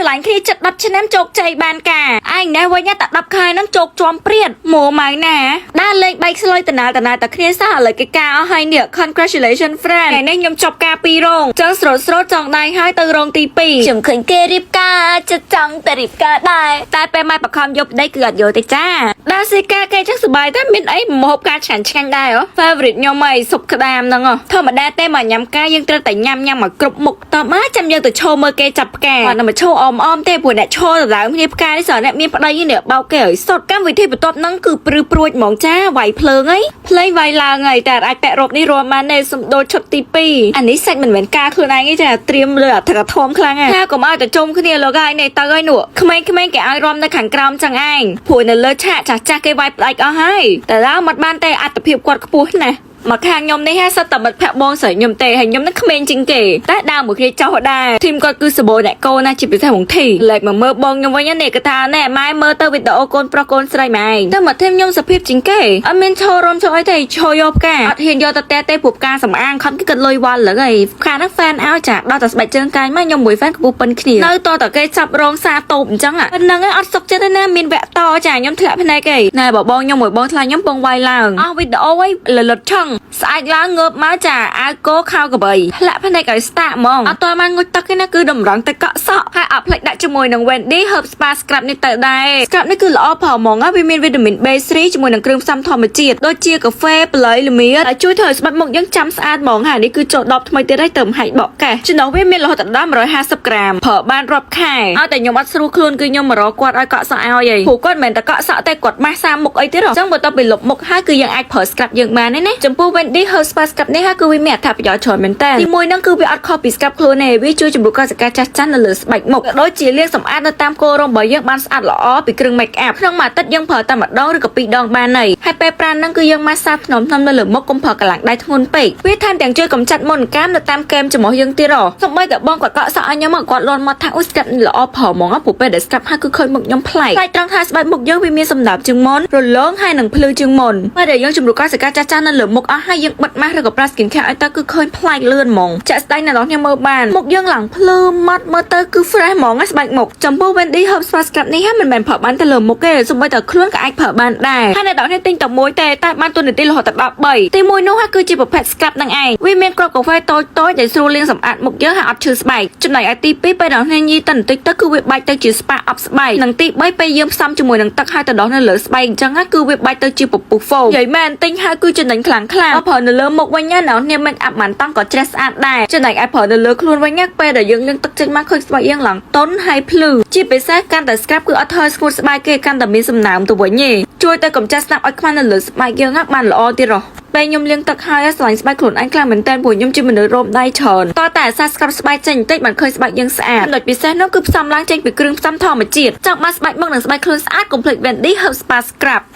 ស្រឡាញ់គ្នាចិត្ត10ឆ្នាំជោគជ័យបានការឯងណែវិញតែ10ខែហ្នឹងជោគជាំព្រាតមួម៉ៅណាដើរលេងបែកស្លុយតណាតាគ្នាសោះឥឡូវគេការអស់ហើយនេះ congratulations friend ថ្ងៃនេះខ្ញុំចប់ការ2រោងចឹងស្រោតចង់ដៃហើយទៅរោងទី2ខ្ញុំឃើញគេរៀបការចិត្តចង់តែរៀបការដែរតែពេលម៉ែបខំយកប្តីគឺអត់យកទេចាដើរស៊ីការគេចឹងសុបាយតែមានអីម្ហូបការឆ្ងាញ់ដែរហ៎ favorite ខ្ញុំអីសុបក្តាមហ្នឹងធម្មតាទេមកញ៉ាំការយើងត្រូវតែញ៉ាំមកគ្រប់មុខតើមកចាំយើងទៅឈោមើលគេចាប់ផ្កាគាត់នឹងមកឈោអមទេព្រោះអ្នកឈោដឡើងគ្នាផ្កានេះសអ្នកមានប្តីនេះបោកគេឲ្យសុតកម្មវិធីបន្ទាប់ហ្នឹងគឺព្រឺព្រួចហ្មងចាវាយភ្លើងអីភ្លេងវាយឡើងហើយតែអាចពាក់រ៉ូបនេះរួមបានទេសំដូរឈុតទី2អានេះសាច់មិនមែនការខ្លួនឯងទេចាត្រៀមលើអធិកធមខ្លាំងណាស់កុំឲ្យទៅជុំគ្នាលោកហើយនេះទៅហើយនោះក្មេងៗគេឲ្យរំនៅខាងក្រោមចឹងឯងព្រោះនៅលើឆាកចាស់គេវាយផ្ដាច់អស់ហើយតែឡើងមិនបានទេអត្តភាពគាត់ខ្ពស់ណាស់មកខាងខ្ញុំនេះហ่าសិតតែមិត្តភក្តិបងស្រីខ្ញុំទេហើយខ្ញុំនឹងក្មេងជាងគេតែដើមមួយគ្នាចោះដែរធីមគាត់គឺសបោអ្នកកូនណាជាពិសេសបងធីលេខមកមើលបងខ្ញុំវិញនេះគាត់ថាណែម៉ែមើលទៅវីដេអូកូនប្រុសកូនស្រីម៉ែតែមកធីមខ្ញុំសភាពជាងគេអត់មានឈររំឈរអីទេឈរយកផ្កាអត់ហ៊ានយកទៅទេព្រោះផ្កាសម្អាងខំគេគិតលុយវ៉ាល់លើហើយផ្កាហ្នឹងហ្វេនឲ្យចាដល់តែស្បែកជើងកាយមកខ្ញុំមួយហ្វេនគពូប៉ុនគ្នានៅតតែគេចាប់រងសារតូបអញ្ចឹងហ្នឹងឯងអត់សុកចិត្តទេណាមានវគ្គតចាខ្ញុំធ្លាក់ភ្នែកគេណែបងខ្ញុំមួយបងថ្លៃខ្ញុំពងវាយឡើងអស់វីដេអូអីលលត់ឆឹងស្អែកឡើងងើបមកចាអាវគោខោកបីផ្លាក់ភ្នែកឲ្យស្តាក់ហ្មងអត់តមកងុយទឹកទេណាគឺតម្រង់ទៅកក់សក់ហើយអត់ផ្លេចដាក់ជាមួយនឹង Wendy Herb Spa Scrub នេះទៅដែរ Scrub នេះគឺល្អប្រហមវាមានវីតាមីន B3 ជាមួយនឹងគ្រឿងផ្សំធម្មជាតិដូចជាកាហ្វេប្លៃល្មៀតហើយជួយធ្វើឲ្យស្បែកមុខយើងចាំស្អាតហ្មងហើយនេះគឺចូល10ថ្មីទៀតហើយទៅហែកបកកេះចំណុះវាមានរហូតដល់150ក្រាមប្រើបានរាប់ខែឲ្យតែខ្ញុំអត់ស្រួលខ្លួនគឺខ្ញុំមករកគាត់ឲ្យកក់សក់ឲ្យព្រោះគាត់មិនមែនតែកក់សក់តែគាត់ម៉ាស់សាមុខអីទៀតហ៎អញ្ចឹងបន្ទាប់ពីលុបមុខហើយគឺយើងអាចប្រើ Scrub យើងបានទេណាចំពោះ Wendy Herb Spa Scrub នេះគឺវាមានអត្ថប្រយោជន៍ច្រើនមែនតើទីមួយហ្នឹងគឺវាអត់ខុសពីស្កាប់ខ្លួនទេវាជួយជំរុញកោសិកាចាស់ចាស់នៅលើស្បែកមុខដូចជាលាងសម្អាតនៅតាមគោរមរបស់យើងបានស្អាតល្អពីគ្រឿង make up ក្នុងមួយអាទិត្យយើងប្រើតែម្ដងឬក៏2ដងបានហើយពេលប្រាណហ្នឹងគឺយើងម៉ាស្សាថ្នមៗនៅលើមុខកុំប្រើកម្លាំងដៃធ្ងន់ពេកវាថែមទាំងជួយកម្ចាត់មុនកាមនៅតាមគែមច្រមុះយើងទៀតហ៎សូម្បីតែបងគាត់កក់សក់ឲ្យខ្ញុំគាត់លន់មកថាអូស្កាត់ល្អប្រហមព្រោះពេលដែលស្កាប់ហើយគឺឃើញមុខខ្ញុំប្លែកត្រង់ថាស្បែកមុខយើងវាមានសម្ដាប់ជាងមុនរលោងហើយនឹងភ្លឺជាងមុនពេលដែលយើងជំរុញកោសិកាចាស់ចាស់នៅលើមុខអស់ហើយយើងបិទម៉ាស់ឬក៏ប្រើ skin care ឲ្យទៅគឺឃើញប្លែកលឿនហ្មងចាក់ស្ដែងនៅដល់ខ្ញុំមើលបានមុខយើងឡើងភ្លឺម៉ត់មើលទៅគឺ fresh ហ្មងស្បែកមុខចំពោះ Wendy Herb Spa Scrub នេះមិនមែនប្រើបានតែលើមុខទេសូម្បីតែខ្លួនក៏អាចប្រើបានដែរហើយអ្នកនរគ្នាទិញតែមួយទេតែបានទូនាទីរហូតដល់13ទីមួយនោះគឺជាប្រភេទ Scrub នឹងឯងវាមានគ្រាប់កាហ្វេតូចដែលស្រួលលាងសម្អាតមុខយើងហើយអត់ឈឺស្បែកចំណែកឯទី2ពេលដល់គ្នាញីតិចបន្តិចទៅគឺវាបាច់ទៅជា spa អប់ស្បែកនិងទី3ពេលយើងផ្សំជាមួយនឹងទឹកហើយទៅដោះនៅលើស្បែកអញ្ចឹងគឺវាបាច់ទៅជាពពុះ foam និយាយមែនទិញហើយគឺចំណេញខ្លាំងបើប្រើនៅលើមុខវិញណាអ្នកគ្នា make up មិនតង់ក៏ជ្រះស្អាតដែរចំណែកឯប្រើនៅលើខ្លួនវិញពេលដែលយើងលាងទឹកចេញមកឃើញស្បែកយើងឡើងតុនហើយភ្លឺជាពិសេសកាន់តែ Scrub គឺអត់ធ្វើស្ងួតស្បែកគេកាន់តែមានសំណើមទៅវិញទេជួយទៅកម្ចាត់ស្នាប់ឲ្យខ្មាំងនៅលើស្បែកយើងបានល្អទៀតហ៎ពេលខ្ញុំលាងទឹកហើយស្រឡាញ់ស្បែកខ្លួនឯងខ្លាំងមែនតើព្រោះខ្ញុំជាមនុស្សរោមដៃច្រើនតើតែអាសាស្កាប់ស្បែកចេញបន្តិចបានឃើញស្បែកយើងស្អាតចំណុចពិសេសនោះគឺផ្សំឡើងចេញពីគ្រឿងផ្សំធម្មជាតិចង់បានស្បែកមុខនិងស្បែកខ្លួនស្អាតកុំភ្លេច Wendy Herb Spa Scrub